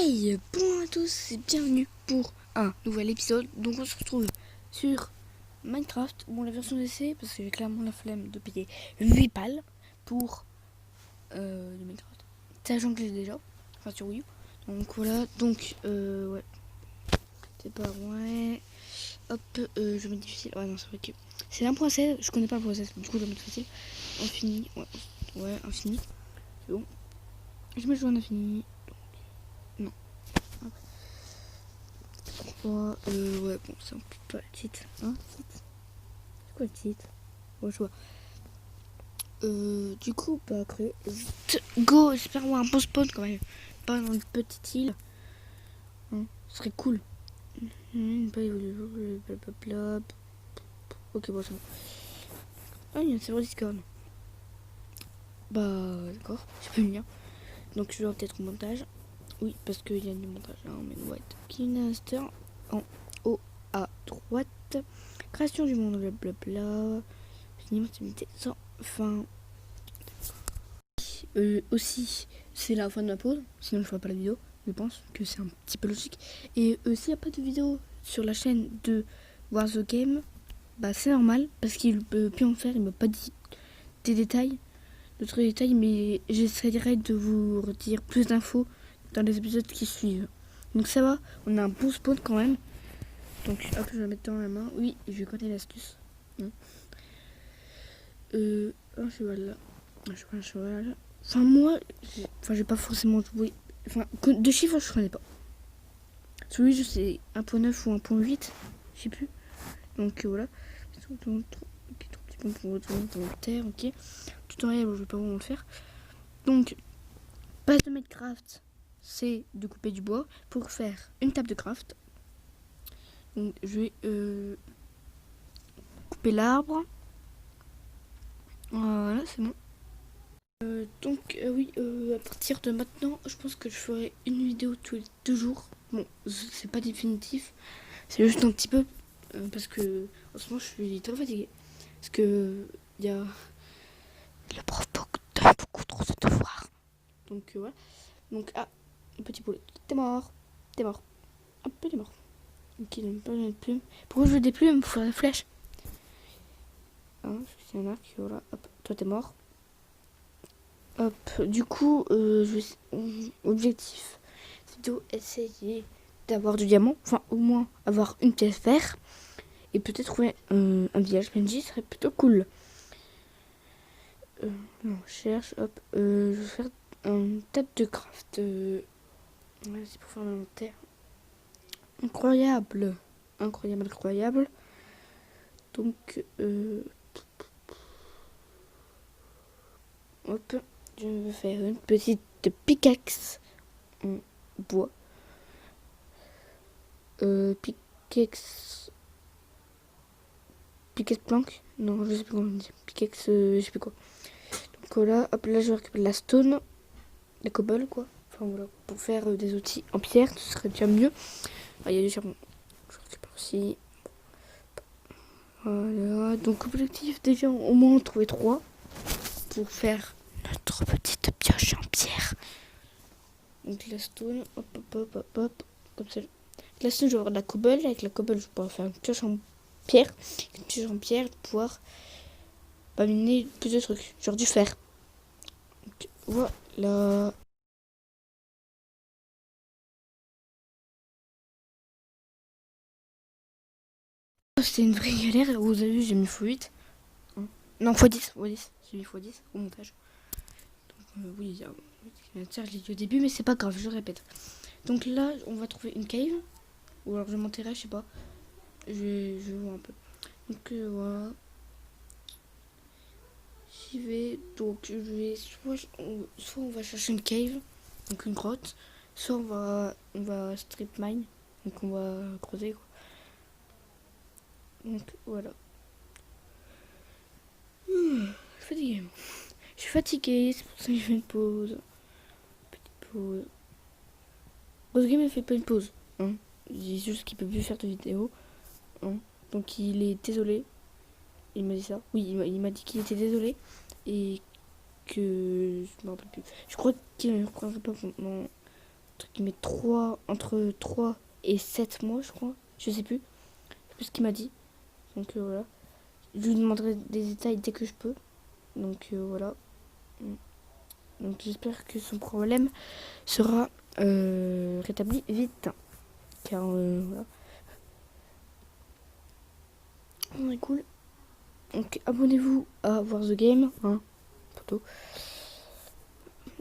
Hey, bonjour à tous et bienvenue pour un nouvel épisode. Donc on se retrouve sur Minecraft, bon la version d'essai parce que j'ai clairement la flemme de payer 8 balles pour le Minecraft. Sachant que j'ai déjà, enfin sur Wii U. Donc voilà, donc ouais, c'est pas ouais. Hop, je mets difficile. Ouais non c'est vrai que c'est 1.16, je connais pas le process, du coup je vais mettre facile. Infini, ouais infini, c'est bon. Je mets jouer en infini. Non. Ouais, bon, c'est un peu pas le titre. Hein, titre. C'est quoi le titre? Ouais, je vois. Du coup, bah, après, go, j'espère avoir un bon spawn quand même. Pas dans une petite île. Hein, ce serait cool. Blablabla. Ok, bon, c'est bon. Ah, il y a un serveur Discord. Bah, d'accord, j'ai pas le lien. Donc, je vais peut-être au montage. Oui, parce qu'il y a du montage. Hein, mais white. Kinaster en haut à droite. Création du monde, blablabla. Immortalité sans fin. Aussi, c'est la fin de ma pause. Sinon, je ferai pas la vidéo. Je pense que c'est un petit peu logique. Et s'il n'y a pas de vidéo sur la chaîne de War the Game, bah c'est normal. Parce qu'il peut plus en faire. Il m'a pas dit des détails, d'autres détails. Mais j'essaierai de vous redire plus d'infos dans les épisodes qui suivent. Donc ça va, on a un bon spawn quand même. Donc hop, je vais la mettre dans la main. Oui, je vais connaître l'astuce. Un cheval là. Un cheval. Enfin, moi, j'ai pas forcément joué. Enfin, de chiffres, je connais pas. Celui, je sais 1.9 ou 1.8, je sais plus. Donc voilà. Terre, ok. Tutoriel, je vais pas vraiment le faire. Donc, base de Minecraft, c'est de couper du bois pour faire une table de craft. Donc, je vais couper l'arbre. Voilà, c'est bon. Oui, à partir de maintenant, je pense que je ferai une vidéo tous les 2 jours. Bon, c'est pas définitif, c'est juste un petit peu parce que en ce moment je suis très fatiguée. Parce que il y a le prof donne beaucoup trop de devoirs. Donc voilà. Donc petit poulet, t'es mort, t'es mort, hop t'es mort. Ok, il pas de plumes. Pourquoi je veux des plumes pour faire la flèche? C'est un arc, voilà, hop, toi t'es mort. Hop, du coup, objectif, vidéo, essayer d'avoir du diamant, enfin au moins avoir une pièce verte, et peut-être trouver un village PNJ serait plutôt cool. On cherche, hop, je vais faire un table de craft, ouais, c'est pour faire l'inventaire. Incroyable, incroyable, incroyable. Donc, hop, je vais faire une petite pickaxe en bois. Pickaxe planque. Non, je sais plus comment on dit. Pickaxe, je sais plus quoi. Donc voilà, hop, là je vais récupérer la stone, la cobble quoi. Enfin voilà, pour faire des outils en pierre, ce serait déjà mieux. Il y a du charbon. Je récupère aussi. Voilà, donc objectif déjà au moins trouver 3 pour faire notre petite pioche en pierre. Donc la stone, hop hop hop hop hop, comme ça. La stone, je vais avoir de la cobble. Avec la cobble, je vais pouvoir faire une pioche en pierre. Une pioche en pierre, pouvoir miner plus de trucs, genre du fer. Donc, voilà. C'était une vraie galère, vous avez vu, j'ai mis x8. Non, x10, j'ai mis x10 au montage. Donc, oui, je l'ai dit au début, mais c'est pas grave, je répète. Donc là, on va trouver une cave, ou alors je m'enterrerai, je sais pas. Je vois un peu. Donc voilà. J'y vais, donc je vais soit on va chercher une cave, donc une grotte, soit on va strip mine, donc on va creuser quoi. Donc voilà. Je suis fatiguée. Je suis fatiguée, c'est pour ça que je fais une pause. Petite pause. Rosegame ne fait pas une pause. Hein. Il dit juste qu'il peut plus faire de vidéo. Hein. Donc il est désolé. Il m'a dit ça. Oui, il m'a dit qu'il était désolé. Et que je me rappelle plus. Je crois qu'il ne reprendra pas pendant truc qui met 3, entre 3 et 7 mois, je crois. Je sais plus. C'est plus ce qu'il m'a dit. Donc voilà. Je lui demanderai des détails dès que je peux. Donc voilà. Donc j'espère que son problème sera rétabli vite. Car voilà. On est cool. Donc abonnez-vous à War the Game. Hein, plutôt.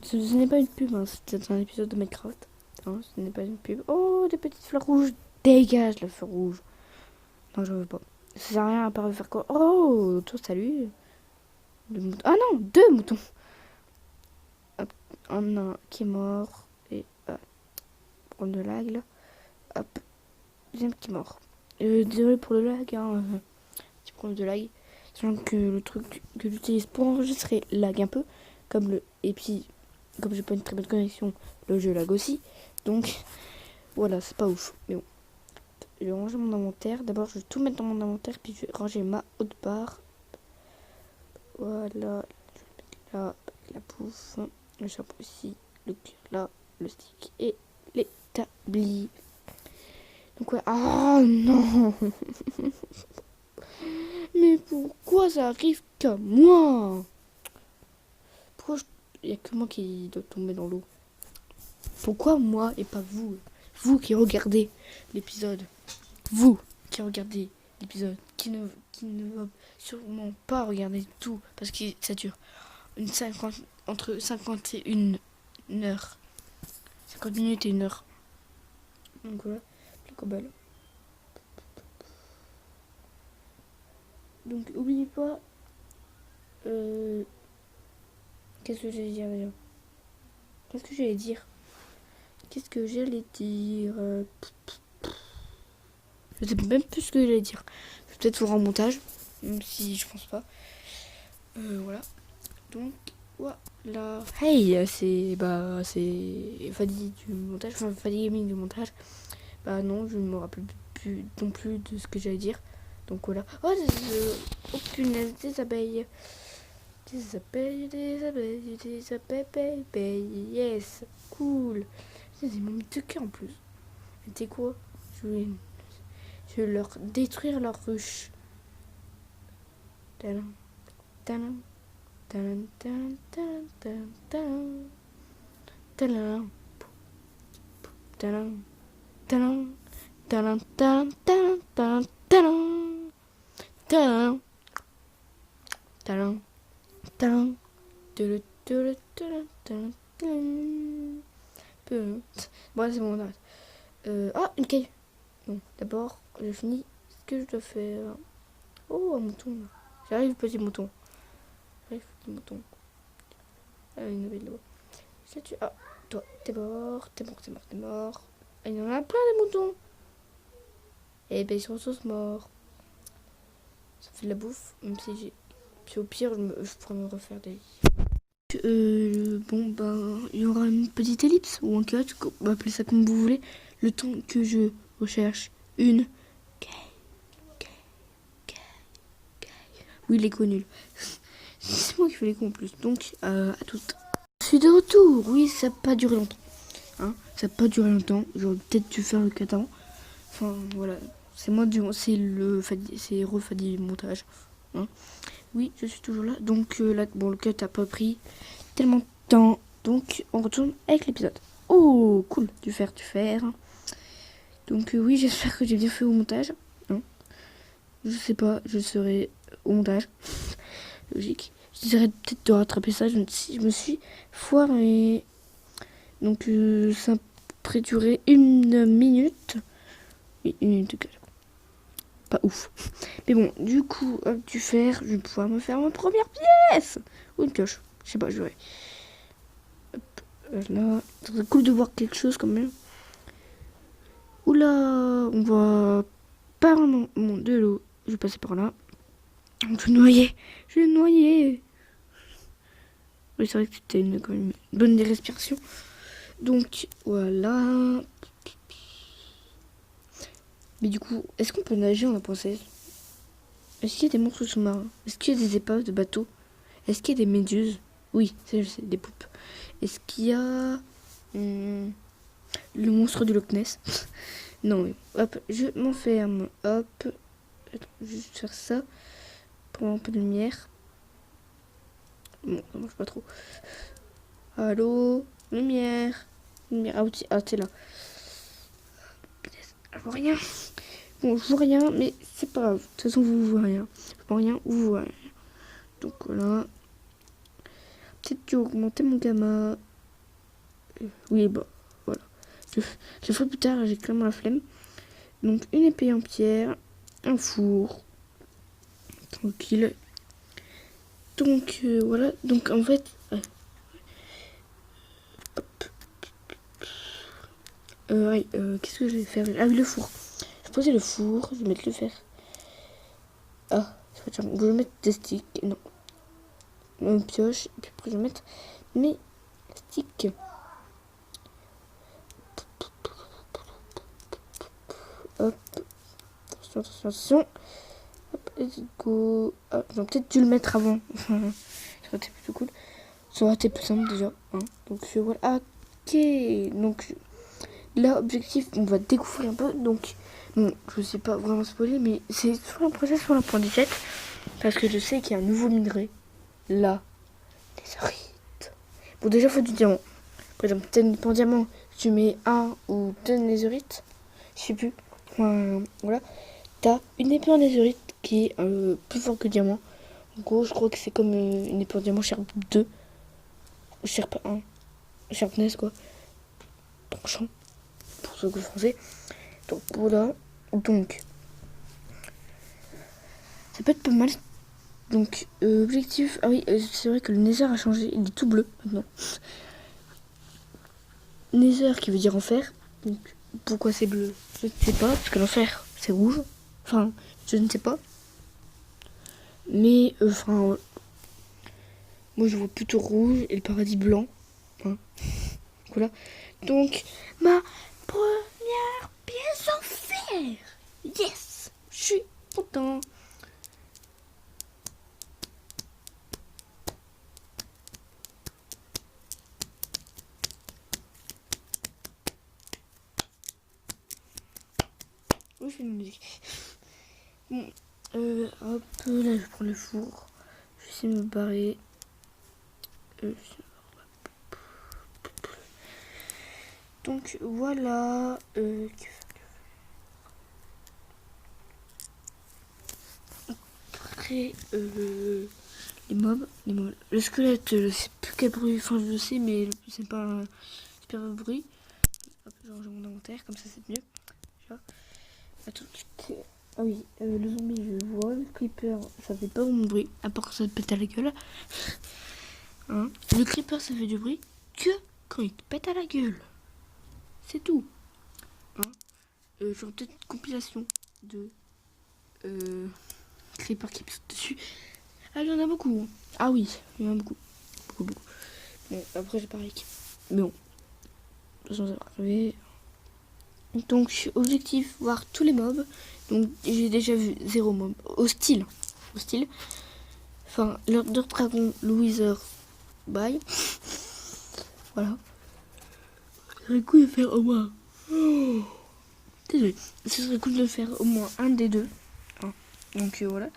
Ce n'est pas une pub, hein, c'était un épisode de Minecraft. Hein, ce n'est pas une pub. Oh, des petites fleurs rouges. Dégage la fleur rouge. Non, j'en veux pas. Ça sert à rien à part de faire quoi. Oh, toi, salut. Ah non, 2 moutons. Hop, un qui est mort. Et prendre de lag là. Hop, deuxième qui est mort. Désolé pour le lag, hein. Petit problème de lag. Sachant que le truc que j'utilise pour enregistrer lag un peu. Comme le. Et puis, comme j'ai pas une très bonne connexion, le jeu lag aussi. Donc, voilà, c'est pas ouf. Mais bon. Je vais ranger mon inventaire. D'abord, je vais tout mettre dans mon inventaire. Puis, je vais ranger ma haute barre. Voilà. Là, la pouffe. Le chapeau ici. Le cuir là. Le stick. Et l'établi. Donc, ouais. Ah non. Mais pourquoi ça arrive qu'à moi? Pourquoi il n'y a que moi qui doit tomber dans l'eau? Pourquoi moi et pas vous? Vous qui regardez l'épisode. Vous qui regardez l'épisode. Qui ne va sûrement pas regarder tout. Parce que ça dure entre 50 et 1 heure. 50 minutes et 1 heure. Donc voilà. Le cobble. Donc oubliez pas. Qu'est-ce que j'allais dire déjà? Qu'est-ce que j'allais dire? Je sais même plus ce que j'allais dire. Je vais peut-être faire un montage. Même si je pense pas. Voilà. Donc voilà. Hey, c'est Fadi du montage. Enfin Fadi Gaming du montage. Bah non, je ne me rappelle plus non plus de ce que j'allais dire. Donc voilà. Oh punaise, des abeilles. Des abeilles, yes, cool. Ils m'ont mis 2 cœurs en plus. Mais tu sais quoi? Je vais leur détruire leur ruche. Tadam, tadam, tadam, tadam, tadam, tadam, tadam, tadam, tadam, tadam, tadam, tadam, tadam, tadam, tadam, bon, c'est bon, on arrête. Ah, une caille. Bon, d'abord, je finis ce que je dois faire. Oh, un mouton. J'arrive, petit mouton. Ah, une nouvelle là-bas. Ah, toi, t'es mort. Ah, il y en a plein des moutons. Et ben, ils sont tous morts. Ça fait de la bouffe, même si j'ai. Puis au pire, je pourrais me refaire des. Bon, ben, il y aura une petite ellipse ou un cut, appelez ça comme vous voulez, le temps que je recherche une oui, les cons nuls. C'est moi qui fais les cons en plus, donc à toutes. Je suis de retour, oui, ça n'a pas duré longtemps. Hein, ça n'a pas duré longtemps, j'aurais peut-être dû faire le cut avant. Enfin, voilà, c'est refadi montage. Hein. Oui, je suis toujours là, donc là, bon, le cut n'a pas pris tellement de temps. Donc, on retourne avec l'épisode. Oh, cool, du fer. Donc, oui, j'espère que j'ai bien fait au montage. Hein. Je sais pas, je serai au montage. Logique. J'essaierai peut-être de rattraper ça. Je me suis foiré. Donc, ça pourrait durer 1 minute. Oui, 1 minute. Pas ouf. Mais bon, du coup, avec du fer, je vais pouvoir me faire ma première pièce. Ou une pioche. Je sais pas, je verrai. Là, c'est cool de voir quelque chose quand même. Oula, on va par de l'eau. Je vais passer par là. Je vais noyer. Oui, c'est vrai que c'était quand même une bonne respiration. Donc voilà. Mais du coup, est-ce qu'on peut nager en la princesse? Est-ce qu'il y a des monstres sous-marins? Est-ce qu'il y a des épaves de bateaux? Est-ce qu'il y a des méduses? Oui, ça je sais, des poupes. Est-ce qu'il y a... le monstre du Loch Ness. Non, mais hop, je m'enferme. Hop, attends, juste faire ça pour avoir un peu de lumière. Bon, ça marche pas trop. Allô, lumière. Lumière, ah, t'es là. Je vois rien. Bon, je vois rien, mais c'est pas grave. De toute façon, vous voyez rien. Je vois rien, vous voyez rien. Donc voilà. Peut-être que augmenter mon gamma. Oui, bah, voilà. Je le ferai plus tard, j'ai clairement la flemme. Donc, une épée en pierre, un four. Tranquille. Donc, voilà. Donc, en fait. Qu'est-ce que je vais faire? Ah oui, le four. Je vais poser le four, je vais mettre le fer. Ah, je vais mettre des sticks. Non. Une pioche. Et puis après, je vais mettre mes sticks. Hop. Attention, attention, attention. Hop, let's go. Ah, j'aurais peut-être dû le mettre avant. Ça aurait été plutôt cool. Ça aurait été plus simple déjà. Hein. Donc, voilà. Ah, ok. Donc, là, objectif, on va découvrir un peu. Donc, bon, je sais pas vraiment spoiler, mais c'est sur un projet sur la point 17. Parce que je sais qu'il y a un nouveau minerai. Là, les orites. Bon, déjà, il faut du diamant. Par exemple, pour diamant, tu mets un ou deux netherite. Je sais plus. Voilà. T'as une épée en netherite qui est plus fort que le diamant. En gros, je crois que c'est comme une épée en diamant Sharp 2. Ou Sharp 1. Sharpness, quoi. Tranchant. Pour ceux que français. Donc, voilà. Donc, ça peut être pas mal. Donc, objectif. Ah oui, c'est vrai que le nether a changé. Il est tout bleu maintenant. Nether qui veut dire enfer. Donc, pourquoi c'est bleu? Je ne sais pas. Parce que l'enfer, c'est rouge. Enfin, je ne sais pas. Mais, moi je vois plutôt rouge et le paradis blanc. Hein. Voilà. Donc, ma première pièce en fer. Yes! Je suis content. Oui, je fais une musique. Bon, hop, là je prends le four. Je vais essayer de me barrer. Donc voilà. Après, les mobs. Le squelette, je sais plus quel bruit. Enfin, je le sais, mais c'est pas un super bruit. Hop, je range mon inventaire, comme ça c'est mieux. Attends, ah oui, le zombie, je vois. Le creeper, ça fait pas vraiment de bruit, à part que ça te pète à la gueule. Hein, le creeper, ça fait du bruit que quand il te pète à la gueule. C'est tout. Hein, genre peut-être une compilation de creeper qui pète dessus. Ah, il y en a beaucoup. Hein. Ah oui, il y en a beaucoup. Beaucoup. Bon, après, j'ai pas rééquipé. Mais bon, de toute façon, ça va arriver. Donc, objectif, voir tous les mobs. Donc, j'ai déjà vu 0 mob. Hostile. Enfin, l'ordre de dragon, le wither, bye. Voilà. Ce serait cool de faire au moins. Oh. Désolé. Ce serait cool de faire au moins un des deux. Hein. Donc, voilà.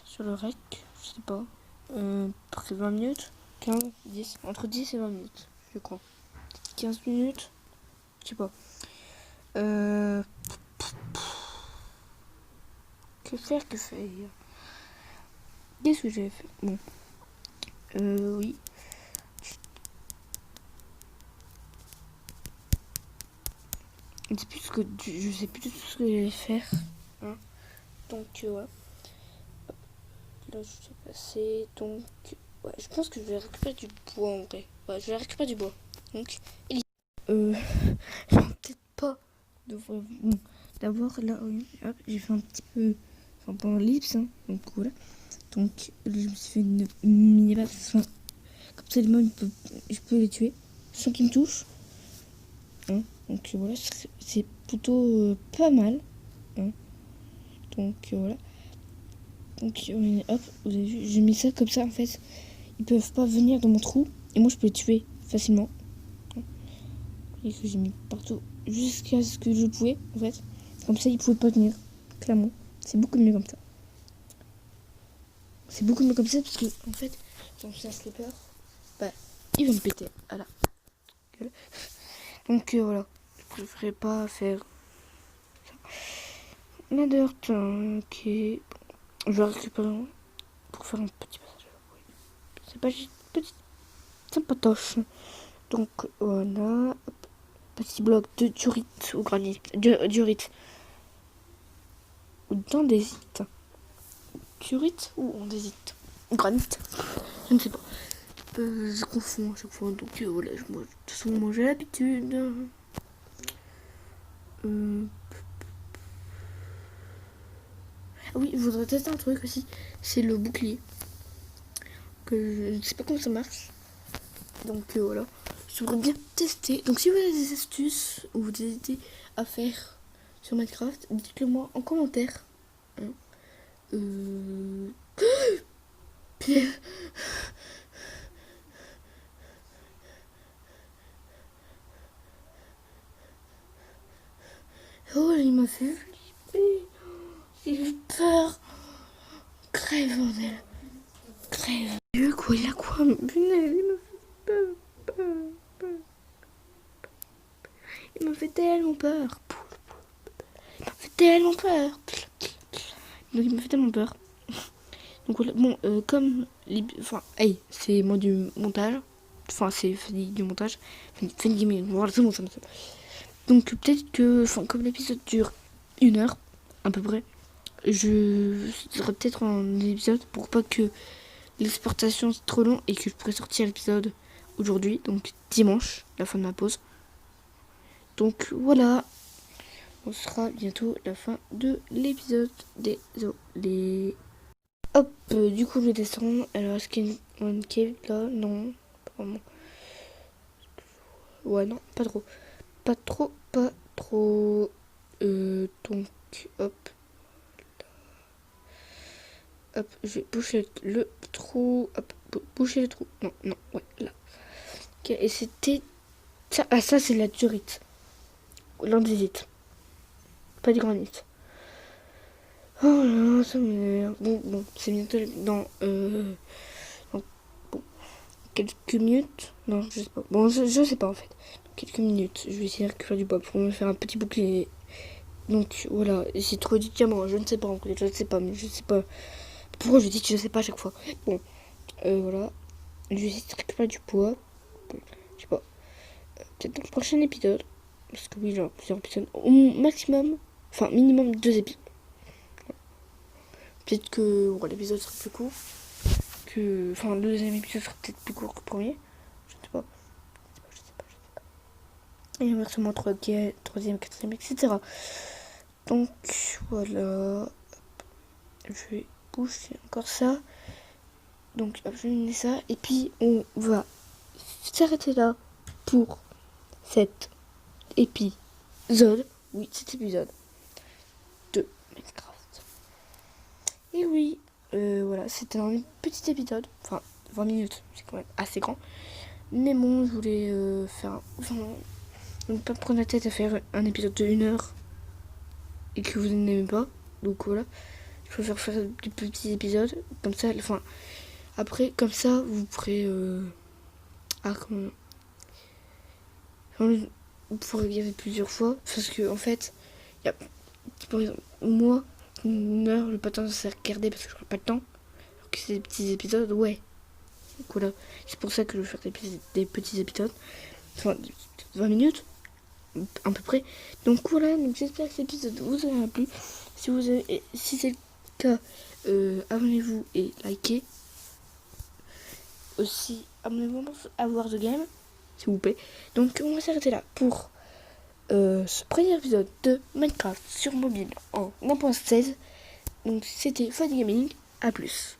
Sur le rec, je sais pas. Après 20 minutes. 15, 10. Entre 10 et 20 minutes, je crois. 15 minutes. Je sais pas. Que faire Qu'est-ce que j'ai fait Bon. Oui. Je sais plus ce que ce que je vais faire. Hein. Donc, ouais. Là, je suis passé. Donc, ouais, je pense que je vais récupérer du bois en vrai. Ouais, je vais récupérer du bois. Donc, peut-être pas. Bon, d'abord, là, hop, j'ai fait un petit peu. Enfin, pas un lips, hein. Donc, voilà. Donc, je me suis fait une mini-base. Enfin, comme ça, les mobs, je peux les tuer sans qu'ils me touchent. Hein. Donc, voilà, c'est plutôt pas mal. Hein. Donc, voilà. Donc, hop, vous avez vu, j'ai mis ça comme ça, en fait. Ils peuvent pas venir dans mon trou. Et moi, je peux les tuer facilement. et que j'ai mis partout jusqu'à ce que je pouvais, en fait. Comme ça, il pouvait pas venir, clairement. C'est beaucoup mieux comme ça. C'est beaucoup mieux comme ça parce que, en fait, quand c'est un slipper, bah, il va me péter à la gueule. Donc voilà, je préférerais pas faire ça. La dirt, ok. Je vais récupérer pour faire un petit passage. C'est pas juste petit sympatoche. Donc voilà, petit bloc de durite ou granit, durite ou d'andésite. Durite ou andésite, granit, je ne sais pas. Je confonds à chaque fois, donc voilà, de toute façon moi j'ai l'habitude. Ah oui, je voudrais tester un truc aussi, c'est le bouclier. Que je ne sais pas comment ça marche. Donc voilà, je voudrais bien tester. Donc si vous avez des astuces ou des idées à faire sur Minecraft, dites-le moi en commentaire. Hein. Oh, il m'a fait flipper. J'ai eu peur. Crève, bordel. Crève. Quoi, il a quoi? Punaise, il m'a fait peur. Il m'a fait tellement peur. Il m'a fait tellement peur. Donc il m'a fait tellement peur. Donc voilà, bon, comme... Enfin, hey, c'est moi du montage. Enfin, c'est Fanny du montage. Fanny Gaming, voilà, c'est bon, ça me fait. Donc peut-être que, enfin, comme l'épisode dure 1 heure, à peu près, je ferai peut-être un épisode pour pas que l'exportation soit trop long et que je pourrais sortir l'épisode aujourd'hui, donc dimanche, la fin de ma pause. Donc voilà, on sera bientôt la fin de l'épisode. Désolé. Hop, du coup je vais descendre. Alors est-ce qu'il y a une cave là? Non, pas vraiment. Ouais, non, pas trop. Pas trop. Donc, hop. Hop, je vais boucher le trou. Hop, boucher le trou. Non, ouais, là. Ok, et c'était... Ça, ah, ça c'est la durite. L'andésite. Pas du granit. Oh là, ça m'énerve. Bon, c'est bientôt dans... bon, quelques minutes. Non, je sais pas. Bon, je sais pas en fait. Dans quelques minutes, je vais essayer de récupérer du bois pour me faire un petit bouclier. Donc voilà, j'ai trouvé du diamant. Je ne sais pas encore. Je ne sais pas, mais je sais pas. Pourquoi je dis que je sais pas à chaque fois. Bon, voilà. Je vais essayer de récupérer du bois. Bon, je sais pas. Peut-être dans le prochain épisode. Parce que oui, genre plusieurs épisodes. Au maximum, enfin minimum 2 épisodes. Peut-être que bon, l'épisode sera plus court. Enfin, le deuxième épisode sera peut-être plus court que le premier. Je ne sais pas. Je sais pas. Et inversement, troisième, quatrième, etc. Donc voilà. Je vais bouger encore ça. Donc hop, je vais mener ça. Et puis on va s'arrêter là pour cet épisode. Oui, cet épisode de Minecraft. Et oui, voilà, c'était un petit épisode. Enfin, 20 minutes, c'est quand même assez grand. Mais bon, je voulais faire... Enfin, ne pas prendre la tête à faire un épisode de 1 heure et que vous n'aimez pas. Donc voilà, je préfère faire des petits épisodes. Comme ça, enfin, après, comme ça, vous pourrez... comment... Vous pourrez regarder plusieurs fois. Parce que, en fait, il y a... Par exemple, moi, 1 heure, le pas temps de se regarder parce que j'aurai pas le temps. Alors que c'est des petits épisodes, ouais. Donc voilà, c'est pour ça que je vais faire des petits épisodes. Enfin, 20 minutes, à peu près. Donc voilà, donc j'espère que cet épisode vous aura plu. Si c'est le cas, abonnez-vous et likez. Aussi, abonnez-vous à War the Game, s'il vous plaît. Donc on va s'arrêter là pour ce premier épisode de Minecraft sur mobile en 1.16. Donc c'était Fanny Gaming, à plus.